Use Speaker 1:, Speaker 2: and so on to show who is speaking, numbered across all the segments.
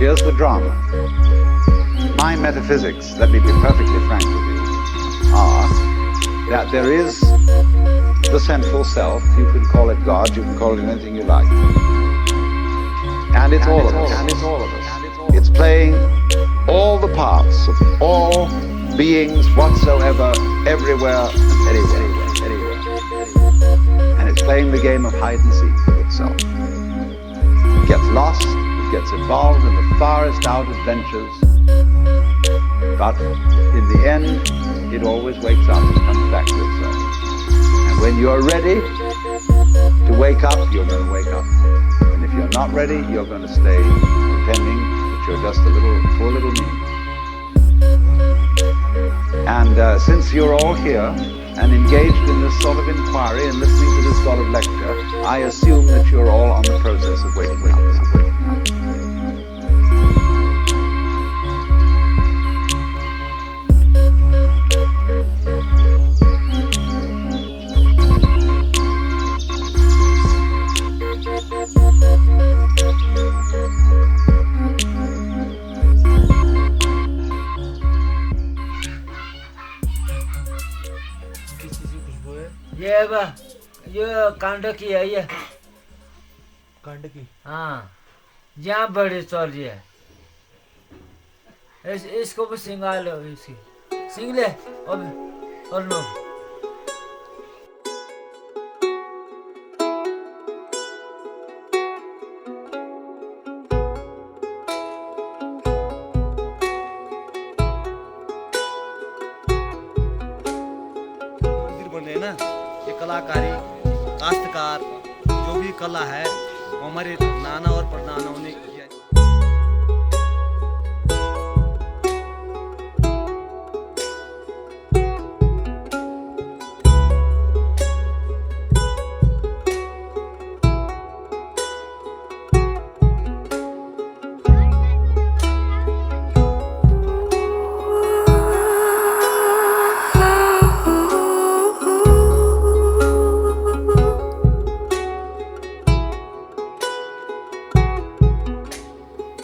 Speaker 1: here's the drama. My metaphysics, let me be perfectly frank with you, are that there is the central self. You can call it God, you can call it anything you like. And it's all of us. It's playing all the parts of all beings whatsoever, everywhere and anywhere. And it's playing the game of hide and seek with itself. It gets lost, it gets involved in the farthest out adventures, but in the end, it always wakes up and comes back to itself. And when you're ready to wake up, you're going to wake up. And if you're not ready, you're going to stay pretending that you're just poor little me. And since you're all here and engaged in this sort of inquiry and listening to this sort of lecture, I assume that you're all on the process of waking up.
Speaker 2: ये कांड की है ये
Speaker 3: कांड की
Speaker 2: हाँ यहाँ बड़ी चोरी है इसको भी सिंगा लो इसकी सिंग ले और लो
Speaker 3: बने ना ये कलाकारी काश्तकार जो भी कला है वो हमारे नाना और परनानाओं ने किया।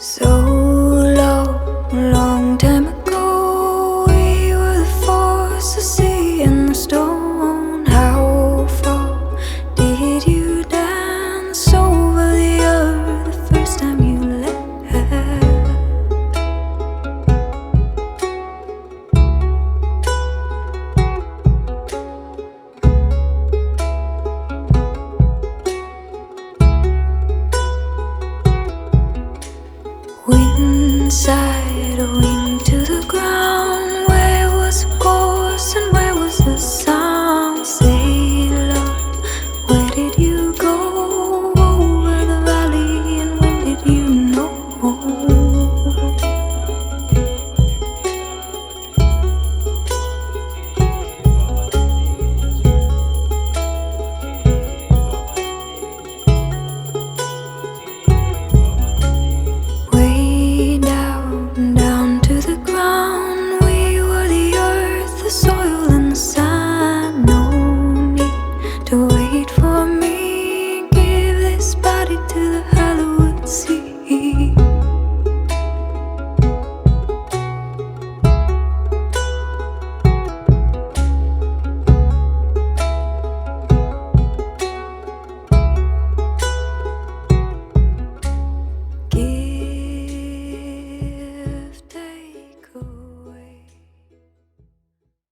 Speaker 4: So long time ago, we were the force, the sea and the stone. How far did you dance over the earth the first time you left? Inside